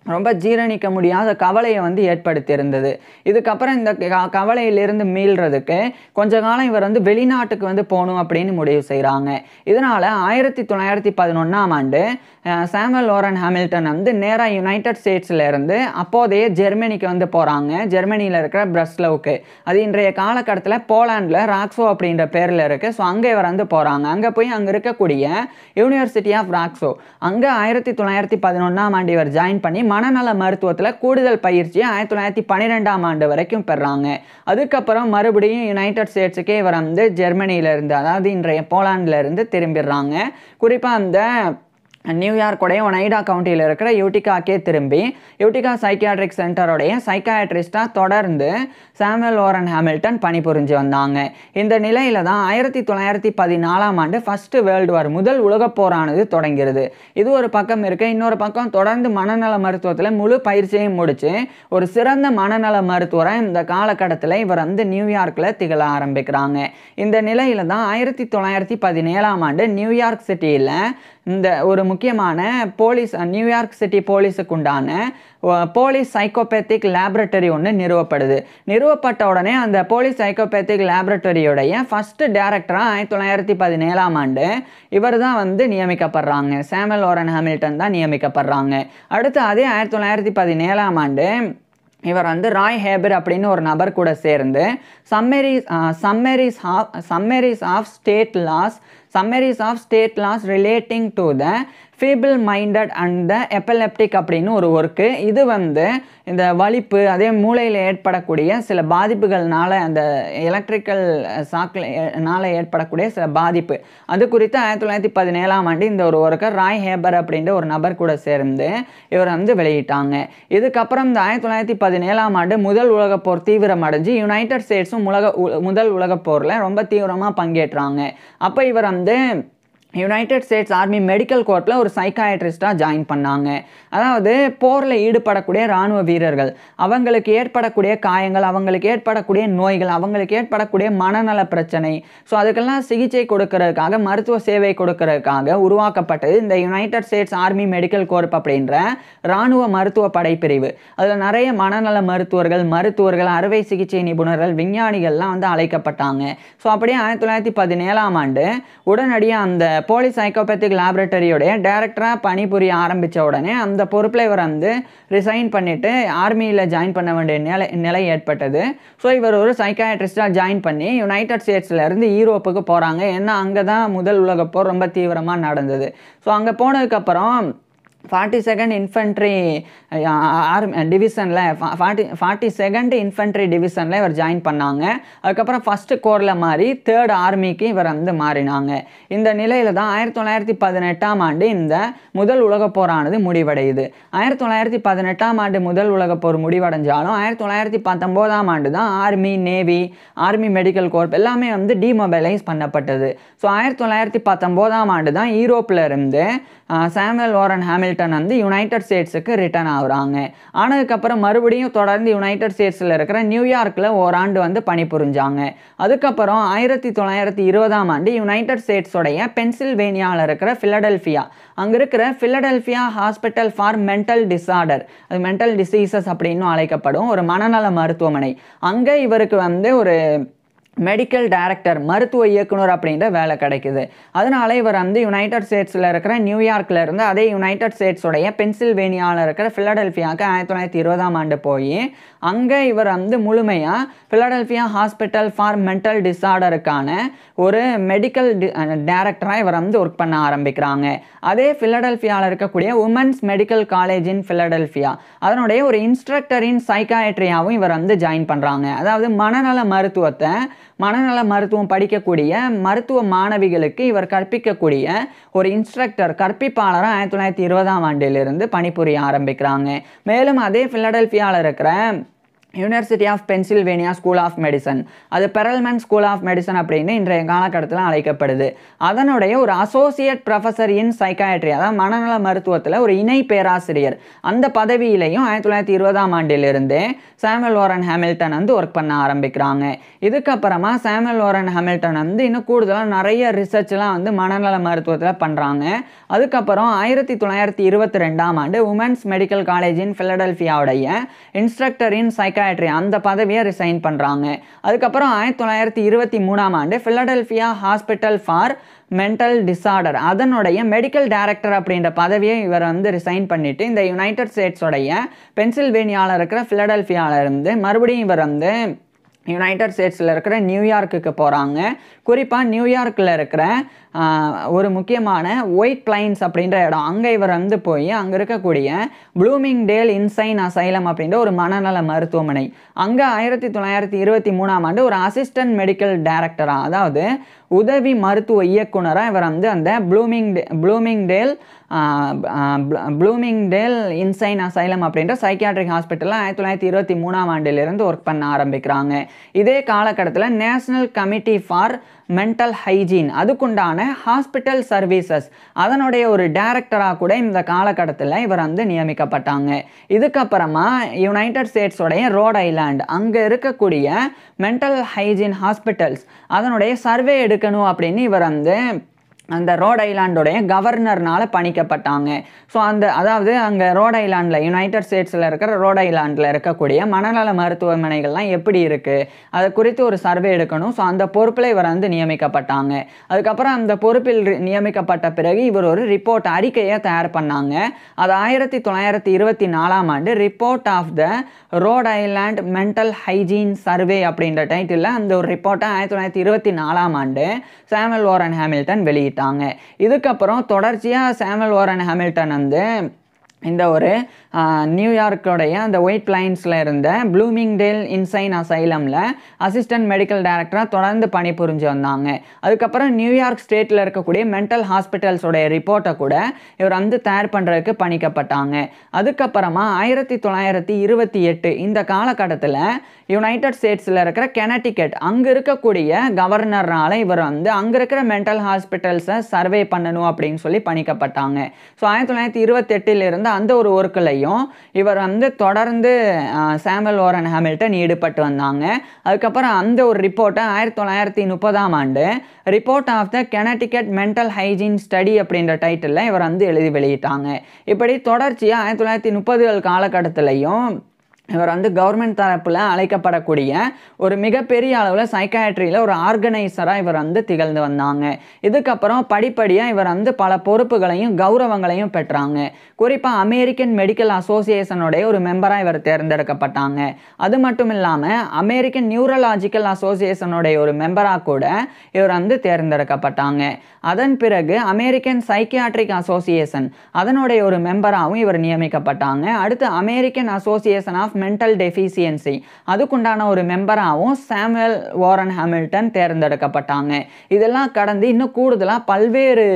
ரொம்ப ஜீரணிக்க முடியாத கவலையை வந்து ஏற்படுத்தியிருந்தது. இதுக்கப்புறம் இந்த கவலையிலிருந்து மீள்றதுக்கு கொஞ்ச காலம் இவர் வந்து வெளிநாட்டுக்கு வந்து போகணும் அப்படின்னு முடிவு செய்கிறாங்க. இதனால் 1911ஆம் ஆண்டு சாமுவல் வாரன் ஹாமில்டன் வந்து நேராக யுனைடெட் ஸ்டேட்ஸ்லேருந்து அப்போதைய ஜெர்மனிக்கு வந்து போகிறாங்க. ஜெர்மனியில் இருக்கிற பிரஸ்லவுக்கு, அது இன்றைய காலகட்டத்தில் போலாண்டில் ராக்ஸோ அப்படின்ற பேரில் இருக்குது. ஸோ அங்கே இவர் வந்து போகிறாங்க. அங்கே போய் அங்கே இருக்கக்கூடிய யூனிவர்சிட்டி ஆஃப் ராக்ஸோ அங்கே 1911ஆம் ஆண்டு இவர் ஜாயின் பண்ணி மனநல மருத்துவத்தில் கூடுதல் பயிற்சியை 1912ஆம் ஆண்டு வரைக்கும் பெறாங்க. அதுக்கப்புறம் மறுபடியும் யுனைடெட் ஸ்டேட்ஸுக்கே இவர் வந்து ஜெர்மனியிலேருந்து அதாவது இன்றைய போலாண்டிலேருந்து திரும்பிடுறாங்க. குறிப்பாக அந்த நியூயார்க்கோடைய ஒனைடா கவுண்டியில் இருக்கிற யூட்டிகாக்கே திரும்பி யூட்டிகா சைக்கியாட்ரிக் சென்டருடைய சைக்காட்ரிஸ்டாக தொடர்ந்து சாமுவல் வாரன் ஹாமில்டன் பணிபுரிஞ்சு வந்தாங்க. இந்த நிலையில தான் 1914ஆம் ஆண்டு ஃபர்ஸ்ட் வேர்ல்டு வார் முதல் உலகப் போரானது தொடங்கிறது. இது ஒரு பக்கம் இருக்கு. இன்னொரு பக்கம் தொடர்ந்து மனநல மருத்துவத்தில் முழு பயிற்சியையும் முடிச்சு ஒரு சிறந்த மனநல மருத்துவராக இந்த காலகட்டத்தில் இவர் வந்து நியூயார்க்கில் திகழ ஆரம்பிக்கிறாங்க. இந்த நிலையில தான் 1917ஆம் ஆண்டு நியூயார்க் சிட்டியில் இந்த ஒரு முக்கியமான நியூயார்க் சிட்டி போலீஸுக்கு உண்டான போலீஸ் சைக்கோபேத்திக் லேபரட்டரி ஒன்று நிறுவப்படுது. நிறுவப்பட்ட உடனே அந்த போலீஸ் சைக்கோபேத்திக் லேபரட்டரியோடைய ஃபர்ஸ்ட் டைரக்டராக 1917ஆம் ஆண்டு இவர் தான் வந்து நியமிக்கப்படுறாங்க. சாமுவல் வாரன் ஹாமில்டன் தான் நியமிக்கப்படுறாங்க. அடுத்து அதே 1917ஆம் ஆண்டு இவர் வந்து ராய் ஹேபர் அப்படின்னு ஒரு நபர் கூட சேர்ந்து summaries of state laws relating to the feeble minded and the epileptic அப்படின்னு ஒரு ஒர்க்கு. இது வந்து இந்த வலிப்பு அதே மூளையில் ஏற்படக்கூடிய சில பாதிப்புகள்னால அந்த எலக்ட்ரிக்கல் ஷாக்னால ஏற்படக்கூடிய சில பாதிப்பு அது குறித்து 1917ஆம் ஆண்டு இந்த ஒரு ஒர்க்கை ராய் ஹேபர் அப்படின்ற ஒரு நபர் கூட சேர்ந்து இவர் வந்து வெளியிட்டாங்க. இதுக்கப்புறம் இந்த 1917ஆம் ஆண்டு முதல் உலகப் போர் தீவிரமடைஞ்சு யுனைடெட் ஸ்டேட்ஸும் முதல் உலகப் போரில் ரொம்ப தீவிரமாக பங்கேற்றாங்க. அப்போ இவர் வந்து யுனைடெட் ஸ்டேட்ஸ் ஆர்மி மெடிக்கல் கோர்ப்பில் ஒரு சைக்காட்ரிஸ்டாக ஜாயின் பண்ணாங்க. அதாவது போரில் ஈடுபடக்கூடிய இராணுவ வீரர்கள் அவங்களுக்கு ஏற்படக்கூடிய காயங்கள், அவங்களுக்கு ஏற்படக்கூடிய நோய்கள், அவங்களுக்கு ஏற்படக்கூடிய மனநல பிரச்சனை, ஸோ அதுக்கெல்லாம் சிகிச்சை கொடுக்கறதுக்காக மருத்துவ சேவை கொடுக்கறதுக்காக உருவாக்கப்பட்டது இந்த United States Army medical corp அப்படின்ற இராணுவ மருத்துவ படைப்பிரிவு. அதில் நிறைய மனநல மருத்துவர்கள் அறுவை சிகிச்சை நிபுணர்கள், விஞ்ஞானிகள்லாம் வந்து அழைக்கப்பட்டாங்க. ஸோ அப்படியே 1917ஆம் ஆண்டு உடனடியாக அந்த போலீஸ் சைக்கோபேத்திக் லேபரட்டரியோடைய டைரக்டராக பணிபுரிய ஆரம்பித்த உடனே அந்த பொறுப்பில் இவர் வந்து ரிசைன் பண்ணிவிட்டு ஆர்மியில் ஜாயின் பண்ண வேண்டிய நிலை ஏற்பட்டது. ஸோ இவர் ஒரு சைக்காட்ரிஸ்டாக ஜாயின் பண்ணி யுனைடெட் ஸ்டேட்ஸ்லேருந்து யூரோப்புக்கு போகிறாங்க. ஏன்னா அங்கே தான் முதல் உலகப் போர் ரொம்ப தீவிரமாக நடந்தது. ஸோ அங்கே போனதுக்கப்புறம் 42nd இன்ஃபென்ட்ரி டிவிஷனில் 42nd இன்ஃபென்ட்ரி டிவிஷனில் இவர் ஜாயின் பண்ணாங்க. அதுக்கப்புறம் ஃபஸ்ட்டு கோரில் மாறி 3rd ஆர்மிக்கு இவர் வந்து மாறினாங்க. இந்த நிலையில் தான் 1918ஆம் ஆண்டு இந்த முதல் உலகப் போரானது முடிவடையுது. 1918ஆம் ஆண்டு முதல் உலகப் போர் முடிவடைஞ்சாலும் 1919ஆம் ஆண்டு தான் army, navy, army medical corp எல்லாமே வந்து டிமொபைலைஸ் பண்ணப்பட்டது. ஸோ 1919ஆம் ஆண்டு தான் யூரோப்பில் இருந்து சாமுவேல் வாரன் ஹாமில்டன் வந்து யுனைடெட் ஸ்டேட்ஸுக்கு ரிட்டர்ன் ஆகுறாங்க. ஆனதுக்கப்புறம் மறுபடியும் தொடர்ந்து யுனைடெட் ஸ்டேட்ஸில் இருக்கிற நியூயார்க்கில் ஓராண்டு வந்து பணிபுரிஞ்சாங்க. அதுக்கப்புறம் 1920ஆம் ஆண்டு யுனைடெட் ஸ்டேட்ஸோடைய பென்சில்வேனியாவில் இருக்கிற ஃபிலடெல்ஃபியா, அங்கே இருக்கிற Philadelphia hospital for mental disorder, அது மென்டல் டிசீசஸ் அப்படின்னு அழைக்கப்படும் ஒரு மனநல மருத்துவமனை, அங்கே இவருக்கு வந்து ஒரு மெடிக்கல் டைரக்டர், மருத்துவ இயக்குனர் அப்படின்ற வேலை கிடைக்குது. அதனால இவர் வந்து யுனைடெட் ஸ்டேட்ஸில் இருக்கிற நியூயார்க்கில் இருந்து அதே யுனைடெட் ஸ்டேட்ஸோடைய பென்சில்வேனியாவில் இருக்கிற ஃபிலடெல்ஃபியாவுக்கு 1920ஆம் ஆண்டு போய் அங்கே இவர் வந்து முழுமையாக ஃபிலடெல்ஃபியா ஹாஸ்பிட்டல் ஃபார் மென்டல் டிஸார்டருக்கான ஒரு மெடிக்கல் டைரக்டராக இவர் வந்து ஒர்க் பண்ண ஆரம்பிக்கிறாங்க. அதே ஃபிலடெல்ஃபியாவில் இருக்கக்கூடிய உமன்ஸ் மெடிக்கல் காலேஜ் இன் ஃபிலடெல்ஃபியா அதனுடைய ஒரு இன்ஸ்ட்ரக்டர் இன் சைக்காட்ரியாவும் இவர் வந்து ஜாயின் பண்ணுறாங்க. அதாவது மனநல மருத்துவம் படிக்கக்கூடிய மருத்துவ மாணவிகளுக்கு இவர் கற்பிக்கக்கூடிய ஒரு இன்ஸ்ட்ரக்டர், கற்பிப்பாளராக 1920ஆம் ஆண்டிலிருந்து பணிபுரிய ஆரம்பிக்கிறாங்க. மேலும் அதே ஃபிலடெல்ஃபியாவில் இருக்கிற university of Pennsylvania school of medicine, அது பெரல்மன் ஸ்கூல் ஆஃப் மெடிசன் அப்படின்னு இன்றைய காலகட்டத்தில் அழைக்கப்படுது. அதனுடைய ஒரு அசோசியேட் ப்ரொஃபஸர் இன் சைக்காட்ரி, அதாவது மனநல மருத்துவத்தில் ஒரு இணை பேராசிரியர், அந்த பதவியிலையும் 1920ஆம் ஆண்டிலிருந்தே சாமுவேல் வாரன் ஹாமில்டன் வந்து ஒர்க் பண்ண ஆரம்பிக்கிறாங்க. இதுக்கப்புறமா சாமுவேல் வாரன் ஹாமில்டன் வந்து இன்னும் கூடுதலாக நிறைய ரிசர்ச்லாம் வந்து மனநல மருத்துவத்தில் பண்ணுறாங்க. அதுக்கப்புறம் 1922ஆம் ஆண்டு உமன்ஸ் மெடிக்கல் காலேஜ் இன் ஃபிலடெல்ஃபியாவுடைய இன்ஸ்ட்ரக்டர் இன் சைக்காட்ரி அந்த பதவியை ரிசைன் பண்ணுறாங்க. அதுக்கப்புறம் 1923ஆம் ஆண்டு Philadelphia hospital for mental disorder அதனுடைய மெடிக்கல் டைரக்டர் அப்படின்ற பதவியை இவர் வந்து ரிசைன் பண்ணிவிட்டு இந்த யுனைடெட் ஸ்டேட்ஸோடைய பென்சில்வேனியாவில் இருக்கிற ஃபிலடெல்ஃபியாவில் இருந்து மறுபடியும் இவர் வந்து யுனைடெட் ஸ்டேட்ஸில் இருக்கிற நியூயார்க்குக்கு போகிறாங்க. குறிப்பாக நியூயார்க்கில் இருக்கிற ஒரு முக்கியமான ஒயிட் பிளைன்ஸ் அப்படின்ற இடம், அங்கே இவர் வந்து போய் அங்கே இருக்கக்கூடிய ப்ளூமிங்டேல் இன்சைன் அசைலம் அப்படின்ற ஒரு மனநல மருத்துவமனை, அங்கே 1923ஆம் ஆண்டு ஒரு அசிஸ்டன்ட் மெடிக்கல் டைரக்டராக, அதாவது உதவி மருத்துவ இயக்குனராக இவர் வந்து அந்த ப்ளூமிங்டேல் இன்சைன் அசைலம் அப்படின்ற சைக்கியாட்ரிக் ஹாஸ்பிட்டலில் 1923ஆம் ஆண்டிலிருந்து ஒர்க் பண்ண ஆரம்பிக்கிறாங்க. இதே காலகட்டத்தில் national committee for mental hygiene அதுக்குண்டான ஹாஸ்பிட்டல் சர்வீசஸ் அதனுடைய ஒரு டைரக்டராக கூட இந்த காலகட்டத்தில் இவர் வந்து நியமிக்கப்பட்டாங்க. இதுக்கப்புறமா யுனைடெட் ஸ்டேட்ஸோடைய ரோட் ஐலாண்ட் அங்கே இருக்கக்கூடிய மென்டல் ஹைஜீன் ஹாஸ்பிட்டல்ஸ் அதனுடைய சர்வே எடுக்கணும் அப்படின்னு இவர் வந்து அந்த ரோட் ஐலாண்டோடைய கவர்னர்னால பணிக்கப்பட்டாங்க. ஸோ அதாவது அங்கே ரோட் ஐலாண்டில் யுனைடெட் ஸ்டேட்ஸில் இருக்கிற ரோட் ஐலாண்டில் இருக்கக்கூடிய மனநல மருத்துவமனைகள்லாம் எப்படி இருக்குது அது குறித்து ஒரு சர்வே எடுக்கணும். ஸோ அந்த பொறுப்பில் இவர் வந்து நியமிக்கப்பட்டாங்க. அதுக்கப்புறம் அந்த பொறுப்பில் நியமிக்கப்பட்ட பிறகு இவர் ஒரு ரிப்போர்ட் அறிக்கையை தயார் பண்ணாங்க. அது 1924 report of the Rhode Island mental hygiene survey அப்படின்ற டைட்டிலில் அந்த ஒரு ரிப்போர்ட்டை 1924 சாமுவல் வாரன் ஹாமில்டன் வெளியிட்டாங்க. இதுக்கப்புறம் தொடர்ச்சியாக சாமுவல் வாரன் ஹாமில்டன் வந்து இந்த ஒரு நியூயார்க்கோடைய அந்த ஒயிட் பிளைன்ஸில் இருந்த ப்ளூமிங்டேல் இன்சைன் அசைலமில் அசிஸ்டன்ட் மெடிக்கல் டைரக்டராக தொடர்ந்து பணிபுரிஞ்சு வந்தாங்க. அதுக்கப்புறம் நியூயார்க் ஸ்டேட்டில் இருக்கக்கூடிய மென்டல் ஹாஸ்பிட்டல்ஸோடைய ரிப்போர்ட்டை கூட இவர் வந்து தயார் பண்ணுறதுக்கு பணிக்கப்பட்டாங்க. அதுக்கப்புறமா 1928 இந்த காலகட்டத்தில் யுனைடெட் ஸ்டேட்ஸில் இருக்கிற கெனடிகட் அங்கே இருக்கக்கூடிய கவர்னர்னால இவர் வந்து அங்கே இருக்கிற மென்டல் ஹாஸ்பிட்டல்ஸை சர்வே பண்ணணும் அப்படின்னு சொல்லி பணிக்கப்பட்டாங்க. ஸோ 1928 அந்த ஒரு ஒர்க்கிலையும் இவர் வந்து தொடர்ந்து சாமுவல் வாரன் ஹாமில்டன் ஈடுபட்டு வந்தாங்க. அதுக்கப்புறம் அந்த ஒரு ரிப்போர்ட்டை 1930 report of the Connecticut mental hygiene study அப்படின்ற டைட்டிலில் இவர் வந்து எழுதி வெளியிட்டாங்க. இப்படி தொடர்ச்சியாக 1930 காலகட்டத்திலையும் இவர் வந்து கவர்மெண்ட் தரப்பில் அழைக்கப்படக்கூடிய ஒரு மிகப்பெரிய அளவில் சைக்காட்ரியில் ஒரு ஆர்கனைசராக இவர் வந்து திகழ்ந்து வந்தாங்க. இதுக்கப்புறம் படிப்படியாக இவர் வந்து பல பொறுப்புகளையும் கௌரவங்களையும் பெற்றாங்க. குறிப்பாக அமெரிக்கன் மெடிக்கல் அசோசியேஷனுடைய ஒரு மெம்பராக இவர் தேர்ந்தெடுக்கப்பட்டாங்க. அது மட்டும் இல்லாமல் அமெரிக்கன் நியூரலாஜிக்கல் அசோசியேஷனுடைய ஒரு மெம்பராக கூட இவர் வந்து தேர்ந்தெடுக்கப்பட்டாங்க. அதன் பிறகு அமெரிக்கன் சைக்கியாட்ரிக் அசோசியேஷன் அதனுடைய ஒரு மெம்பராகவும் இவர் நியமிக்கப்பட்டாங்க. அடுத்து American association of mental deficiency அதுக்குண்டான ஒரு மெம்பராகவும் சாமுவல் வாரன் ஹாமில்டன் தேர்ந்தெடுக்கப்பட்டாங்க. இதெல்லாம் கடந்து இன்னும் கூடுதலாக பல்வேறு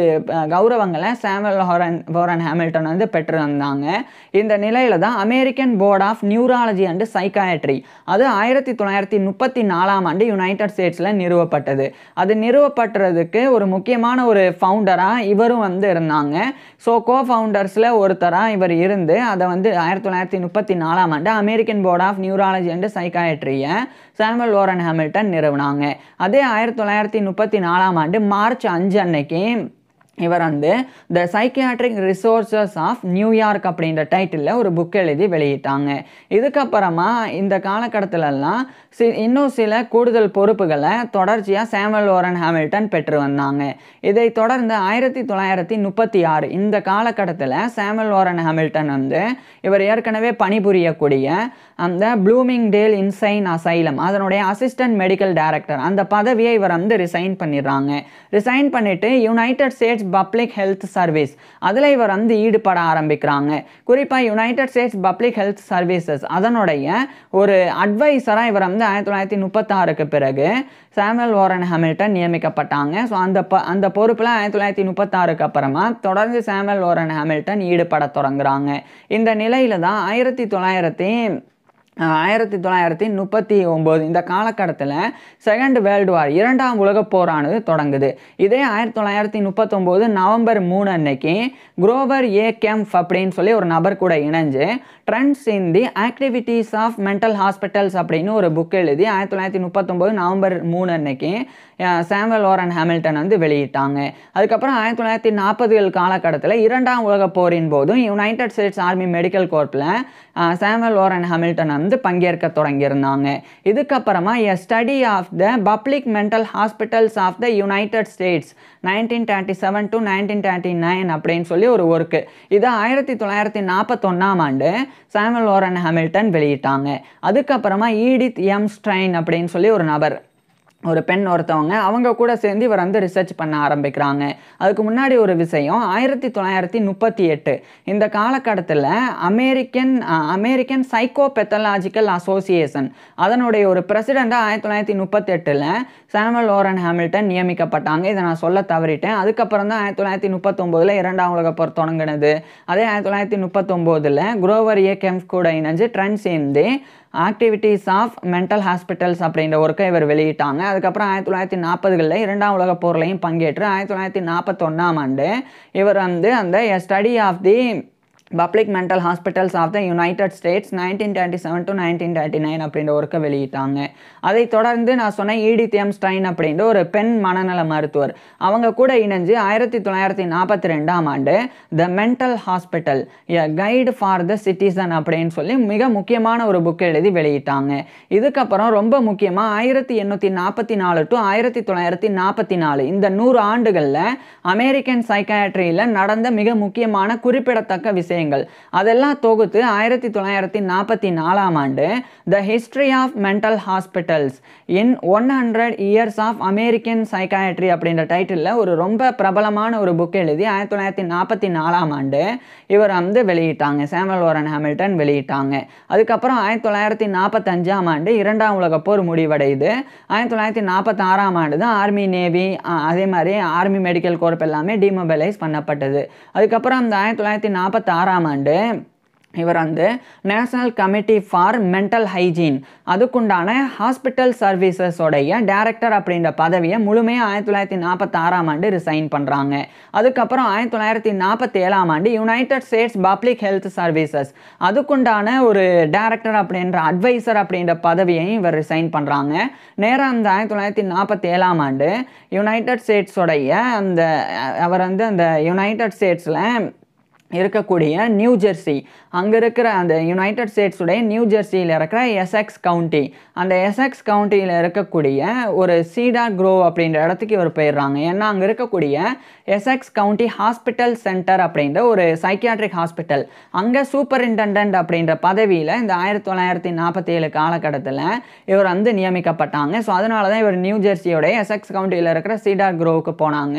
கௌரவங்களை சாமுவல் வாரன் ஹாமில்டன் வந்து பெற்று வந்தாங்க. இந்த நிலையில தான் American board of neurology and psychiatry அது 1934 யுனைடெட் ஸ்டேட்ஸில் நிறுவப்பட்டது. அது நிறுவப்பட்டதுக்கு ஒரு முக்கியமான ஒரு ஃபவுண்டராக இவரும் வந்து இருந்தாங்க. ஸோ கோ ஃபவுண்டர்ஸில் ஒருத்தராக இவர் இருந்து அதை வந்து 1934 American board of neurology and சைக்காட்ரியை Samuel Warren Hamilton நிறுவனாங்க. அதே 1934 மார்ச் 5 அன்னைக்கு இவர் வந்து த சைக்கியாட்ரிக் ரிசோர்சஸ் ஆஃப் நியூயார்க் அப்படின்ற டைட்டிலில் ஒரு புக் எழுதி வெளியிட்டாங்க. இதுக்கப்புறமா இந்த காலகட்டத்திலெல்லாம் இன்னும் சில கூடுதல் பொறுப்புகளை தொடர்ச்சியாக சாமுவல் வாரன் ஹாமில்டன் பெற்று வந்தாங்க. இதை தொடர்ந்து 1936 இந்த காலகட்டத்தில் சாமுவல் வாரன் ஹாமில்டன் வந்து இவர் ஏற்கனவே பணிபுரியக்கூடிய அந்த ப்ளூமிங்டேல் இன்சைன் அசைலம் அதனுடைய அசிஸ்டன்ட் மெடிக்கல் டைரக்டர் அந்த பதவியை இவர் வந்து ரிசைன் பண்ணிடுறாங்க. ரிசைன் பண்ணிவிட்டு United states public health service அதில் இவர் வந்து ஈடுபட ஆரம்பிக்கிறாங்க. குறிப்பாக United states public health services அதனுடைய ஒரு அட்வைசராக இவர் வந்து 1936 பிறகு சாமுவல் வாரன் ஹாமில்டன் நியமிக்கப்பட்டாங்க. ஸோ அந்த பொறுப்பில் 1936 அப்புறமா தொடர்ந்து சாமுவல் வாரன் ஹாமில்டன் ஈடுபட தொடங்குறாங்க. இந்த நிலையில தான் 1939 இந்த காலகட்டத்தில் செகண்ட் வேர்ல்டு வார் இரண்டாம் உலகப் போரானது தொடங்குது. இதே 1939 நவம்பர் 3 அன்னைக்கு குரோவர் ஏ கெம்ப் அப்படின்னு சொல்லி ஒரு நபர் கூட இணைஞ்சு trends in the activities of mental hospitals அப்படின்னு ஒரு புக் எழுதி 1939 நவம்பர் 3 அன்னைக்கு சாமுவல் வாரன் ஹாமில்டன் வந்து வெளியிட்டாங்க. அதுக்கப்புறம் 1940 காலகட்டத்தில் இரண்டாம் உலகப் போரின் போதும் யுனைடெட் ஸ்டேட்ஸ் ஆர்மி மெடிக்கல் கோர்ப்பில் சாமுவல் வாரன் ஹாமில்டன் வந்து பங்கேற்க தொடங்கியிருந்தாங்க. இதுக்கப்புறமா a study of the public mental hospitals of the United States 1937 to 1939 அப்படின்னு சொல்லி ஒரு ஒர்க்கு இதை 1941 சாமுவல் வாரன் ஹாமில்டன் வெளியிட்டாங்க. அதுக்கப்புறமா ஈடித் எம் ஸ்ட்ரைன் அப்படின்னு சொல்லி ஒரு நபர் ஒரு பெண் ஒருத்தவங்க அவங்க கூட சேர்ந்து இவர் வந்து ரிசர்ச் பண்ண ஆரம்பிக்கிறாங்க. அதுக்கு முன்னாடி ஒரு விஷயம் 1938 இந்த காலகட்டத்தில் அமெரிக்கன் சைக்கோபெத்தலாஜிக்கல் அசோசியேஷன் அதனுடைய ஒரு பிரசிடெண்ட்டாக 1938 சாமுவல் வாரன் ஹாமில்டன் நியமிக்கப்பட்டாங்க. இதை நான் சொல்ல தவறிட்டேன். அதுக்கப்புறம் தான் 1939 இரண்டாம் உலகப் போர் தொடங்கினது. அதே 1939 குரோவர் ஏ கெம்ப் கூட இணைஞ்சு trends in the activities of mental hospitals அப்படின்ற ஒர்க்கை இவர் வெளியிட்டாங்க. அதுக்கப்புறம் 1940 இரண்டாம் உலகப் போர்லையும் பங்கேற்று 1941 இவர் வந்து அந்த study of the public mental hospitals of the United States 1937 to 1939 அப்படின்ற ஒர்க்கை வெளியிட்டாங்க. அதை தொடர்ந்து நான் சொன்ன ஈடித் எம் ஸ்டைன் அப்படின்ற ஒரு பெண் மனநல மருத்துவர் அவங்க கூட இணைஞ்சு 1942ஆம் ஆண்டு the mental hospital a guide for the citizen அப்படின்னு சொல்லி மிக முக்கியமான ஒரு புக் எழுதி வெளியிட்டாங்க. இதுக்கப்புறம் ரொம்ப முக்கியமாக 1844 to 1944 இந்த 100 ஆண்டுகளில் அமெரிக்கன் சைக்காட்ரியில் நடந்த மிக முக்கியமான குறிப்பிடத்தக்க விஷயங்கள் அதெல்லாம் தொகுத்து 1944ஆம் ஆண்டு the history of mental hospitals in 100 years of American psychiatry அப்படின்ற டைட்டிலில் ஒரு ரொம்ப பிரபலமான ஒரு புக் எழுதி 1944ஆம் ஆண்டு இவர் வந்து வெளியிட்டாங்க. சாமுவல் வாரன் ஹாமில்டன் வெளியிட்டாங்க. அதுக்கப்புறம் 1945ஆம் ஆண்டு 2ஆம் உலகப் போர் முடிவடையுது. 1946ஆம் ஆண்டு தான் ஆர்மி நேவி அதே மாதிரி ஆர்மி மெடிக்கல் கோர்ப் எல்லாமே டிமொபைலைஸ் பண்ணப்பட்டது. அதுக்கப்புறம் அந்த 1946ஆம் ஆண்டு இவர் வந்து national committee for mental hygiene அதுக்குண்டான ஹாஸ்பிட்டல் சர்வீசஸோடைய டைரக்டர் அப்படின்ற பதவியை முழுமையாக 1946ஆம் ஆண்டு ரிசைன் பண்ணுறாங்க. அதுக்கப்புறம் 1947ஆம் ஆண்டு United states public health services அதுக்குண்டான ஒரு டைரக்டர் அப்படின்ற அட்வைசர் அப்படின்ற பதவியையும் இவர் ரிசைன் பண்ணுறாங்க. நேராக அந்த 1947ஆம் ஆண்டு யுனைடெட் ஸ்டேட்ஸோடைய அவர் வந்து அந்த யுனைடெட் ஸ்டேட்ஸில் இருக்கக்கூடிய நியூ ஜெர்சி அங்கே இருக்கிற அந்த யுனைடெட் ஸ்டேட்ஸுடைய நியூ ஜெர்சியில் இருக்கிற எசெக்ஸ் கவுண்டி அந்த எசெக்ஸ் கவுண்டியில் இருக்கக்கூடிய ஒரு சீடார் க்ரோவ் அப்படின்ற இடத்துக்கு இவர் போயிடுறாங்க. ஏன்னா அங்கே இருக்கக்கூடிய எசெக்ஸ் கவுண்டி ஹாஸ்பிட்டல் சென்டர் அப்படின்ற ஒரு சைக்கியாட்ரிக் ஹாஸ்பிட்டல் அங்கே சூப்பரிண்டெண்டன்ட் அப்படின்ற பதவியில் இந்த 1947 காலகட்டத்தில் இவர் வந்து நியமிக்கப்பட்டாங்க. ஸோ அதனால தான் இவர் நியூ ஜெர்சியோடைய எசெக்ஸ் கவுண்டியில் இருக்கிற சீடார் க்ரோவுக்கு போனாங்க.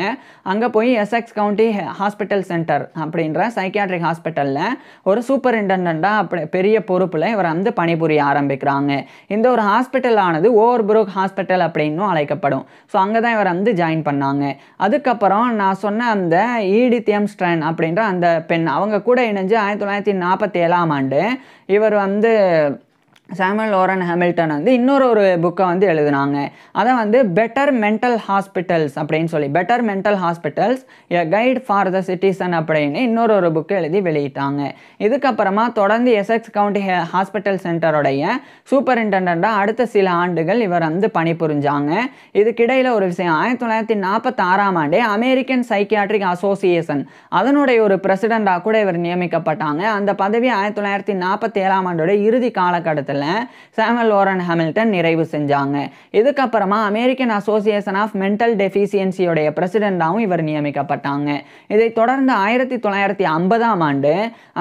அங்கே போய் எசெக்ஸ் கவுண்டி ஹாஸ்பிட்டல் சென்டர் அப்படின்ற சைக்கியாட்ரிக் ஹாஸ்பிட்டலில் ஒரு சூப்பரிண்டெண்டண்டாக அப்படி பெரிய பொறுப்பில் இவர் வந்து பணிபுரிய ஆரம்பிக்கிறாங்க. இந்த ஒரு ஹாஸ்பிட்டல் ஆனது ஓவர்ப்ரூக் ஹாஸ்பிட்டல் அப்படின்னும் அழைக்கப்படும். ஸோ அங்கே தான் இவர் வந்து ஜாயின் பண்ணாங்க. அதுக்கப்புறம் நான் சொன்ன அந்த ஈடித் எம் ஸ்டைன் அப்படின்ற அந்த பெண் அவங்க கூட இணைஞ்சு 1947ஆம் ஆண்டு இவர் வந்து சாமுவல் வாரன் ஹாமில்டன் வந்து இன்னொரு புக்கை வந்து எழுதினாங்க. அதை வந்து பெட்டர் மென்டல் ஹாஸ்பிட்டல்ஸ் அப்படின்னு சொல்லி better mental hospitals a guide for the citizen அப்படின்னு இன்னொரு புக்கை எழுதி வெளியிட்டாங்க. இதுக்கப்புறமா தொடர்ந்து எசெக்ஸ் கவுண்டி ஹாஸ்பிட்டல் சென்டருடைய சூப்பரிண்டெண்டண்டாக அடுத்த சில ஆண்டுகள் இவர் வந்து பணிபுரிஞ்சாங்க. இதுக்கிடையில் ஒரு விஷயம் 1946ஆம் ஆண்டே அமெரிக்கன் சைக்கியாட்ரிக் அசோசியேஷன் அதனுடைய ஒரு பிரசிடெண்டாக கூட இவர் நியமிக்கப்பட்டாங்க. அந்த பதவி 1947ஆம் ஆண்டோட இறுதி காலகட்டத்தில் சாமுவல் வாரன் ஹாமில்டன் நிறைவு செஞ்சாங்க. இதுக்கப்புறமா அமெரிக்கன் அசோசியேஷன் ஆஃப் மென்டல் டெஃபிசியன்சியோடைய பிரசிடெண்டாகவும் இவர் நியமிக்கப்பட்டாங்க. இதை தொடர்ந்து 1950ஆம் ஆண்டு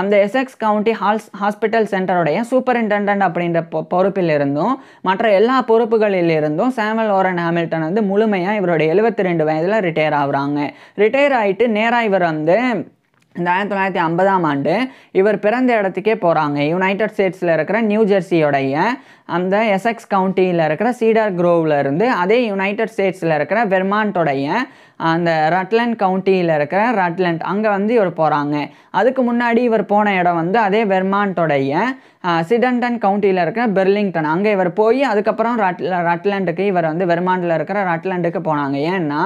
அந்த எசெக்ஸ் கவுண்டி ஹாஸ்பிட்டல் சென்டருடைய சூப்பரிண்டெண்டன்ட் அப்படின்ற பொறுப்பில் இருந்தும் மற்ற எல்லா பொறுப்புகளில் இருந்தும் சாமுவல் வாரன் ஹாமில்டன் வந்து முழுமையாக இவருடைய 72 வயதில் ரிட்டையர் ஆகுறாங்க. ரிட்டையர் ஆகிட்டு நேராக இவர் வந்து இந்த 1950ஆம் ஆண்டு இவர் பிறந்த இடத்துக்கே போகிறாங்க. யுனைடெட் ஸ்டேட்ஸில் இருக்கிற நியூ ஜெர்சியோடைய அந்த எசெக்ஸ் கவுண்டியில் இருக்கிற சீடார் க்ரோவில் இருந்து அதே யுனைடெட் ஸ்டேட்ஸில் இருக்கிற வெர்மான்ட்டோடைய அந்த ரட்லண்ட் கவுண்டியில் இருக்கிற ரட்லண்ட் அங்கே வந்து இவர் போகிறாங்க. அதுக்கு முன்னாடி இவர் போன இடம் வந்து அதே வெர்மான்ட்டோடைய சிடன்டன் கவுண்டியில் இருக்கிற பெர்லிங்டன் அங்கே இவர் போய் அதுக்கப்புறம் ரட்லண்டுக்கு இவர் வந்து வெர்மாண்டில் இருக்கிற ரட்லண்டுக்கு போனாங்க. ஏன்னா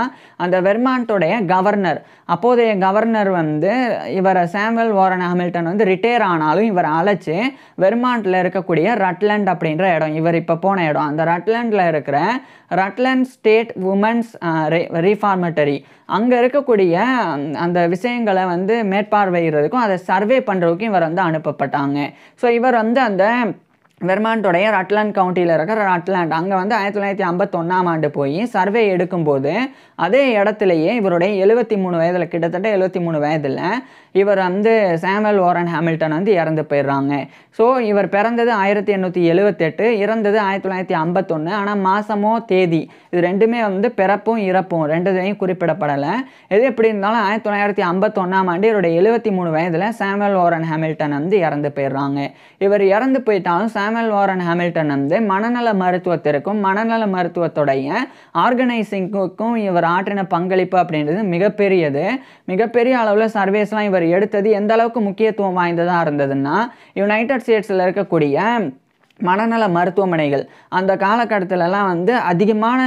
அந்த வெர்மான்ட்டோடைய கவர்னர் அப்போதைய கவர்னர் வந்து இவர் சாமுவல் வாரன் ஹாமில்டன் வந்து ரிட்டையர் ஆனாலும் இவர் அழைச்சி வெர்மாண்டில் இருக்கக்கூடிய ரட்லண்ட் அப்படின்ற இடம் இவர் இப்போ போன இடம் அந்த ரட்லண்டில் இருக்கிற ரட்லண்ட் ஸ்டேட் உமன்ஸ் ரீஃபார்மட்டரி அங்கே இருக்கக்கூடிய அந்த விஷயங்களை வந்து மேற்பார்வையிடுறதுக்கும் அதை சர்வே பண்ணுறதுக்கும் இவர் வந்து அனுப்பப்பட்டாங்க. ஸோ இவர் வந்து அந்த வெர்மான்ட்டோடைய ரட்லண்ட் கவுண்டியில் இருக்கிற ரட்லண்ட் அங்கே வந்து 1951ஆம் ஆண்டு போய் சர்வே எடுக்கும்போது அதே இடத்துலையே இவருடைய 73 வயதில் கிட்டத்தட்ட 73 வயதில் இவர் வந்து சாமுவல் வாரன் ஹாமில்டன் வந்து இறந்து போயிடுறாங்க. ஸோ இவர் பிறந்தது 1878 இறந்தது 1951. ஆனால் மாதமோ தேதி இது ரெண்டுமே வந்து பிறப்பும் இறப்பும் ரெண்டுத்தையும் குறிப்பிடப்படலை. எது எப்படி இருந்தாலும் 1951ஆம் ஆண்டு இவருடைய 73 வயதில் சாமுவல் வாரன் ஹாமில்டன் வந்து இறந்து போயிடுறாங்க. இவர் இறந்து போயிட்டாலும் சாமுவல் வாரன் ஹாமில்டன் வந்து மனநல மருத்துவத்திற்கும் மனநல மருத்துவத்துடைய ஆர்கனைசிங்க்கும் இவர் ஆற்றின பங்களிப்பு அப்படின்றது மிகப்பெரியது. மிகப்பெரிய அளவில் சர்வேஸ்லாம் இவர் எடுத்தது எந்த அளவுக்கு முக்கியத்துவம் வாய்ந்ததாக இருந்ததுன்னா யுனைடெட் ஸ்டேட்ஸில் இருக்கக்கூடிய மனநல மருத்துவமனைகள் அந்த காலகட்டத்திலலாம் வந்து அதிகமான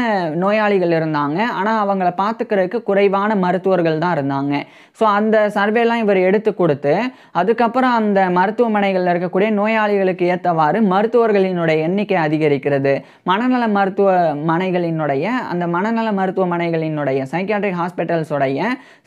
நோயாளிகள் இருந்தாங்க. ஆனால் அவங்கள பார்த்துக்கிறதுக்கு குறைவான மருத்துவர்கள் தான் இருந்தாங்க. ஸோ அந்த சர்வேலாம் இவர் எடுத்து கொடுத்து அதுக்கப்புறம் அந்த மருத்துவமனைகளில் இருக்கக்கூடிய நோயாளிகளுக்கு ஏற்றவாறு மருத்துவர்களினுடைய எண்ணிக்கை அதிகரிக்கிறது. மனநல மருத்துவமனைகளினுடைய அந்த மனநல மருத்துவமனைகளினுடைய சைக்கியாட்ரிக் ஹாஸ்பிட்டல்ஸோடைய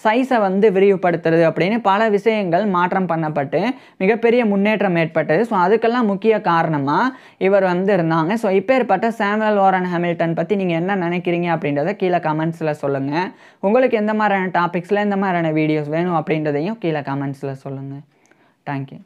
சைஸை வந்து விரிவுபடுத்துறது அப்படின்னு பல விஷயங்கள் மாற்றம் பண்ணப்பட்டு மிகப்பெரிய முன்னேற்றம் ஏற்பட்டது. ஸோ அதுக்கெல்லாம் முக்கிய காரணமாக இவர் வந்து இருந்தாங்க. ஸோ இப்பேற்பட்ட சாமுவல் வாரன் ஹாமில்டன் பற்றி நீங்கள் என்ன நினைக்கிறீங்க அப்படின்றத கீழே கமெண்ட்ஸில் சொல்லுங்கள். உங்களுக்கு எந்த மாதிரியான டாபிக்ஸில் எந்த மாதிரியான வீடியோஸ் வேணும் அப்படின்றதையும் கீழே கமெண்ட்ஸில் சொல்லுங்கள். தேங்க்யூ.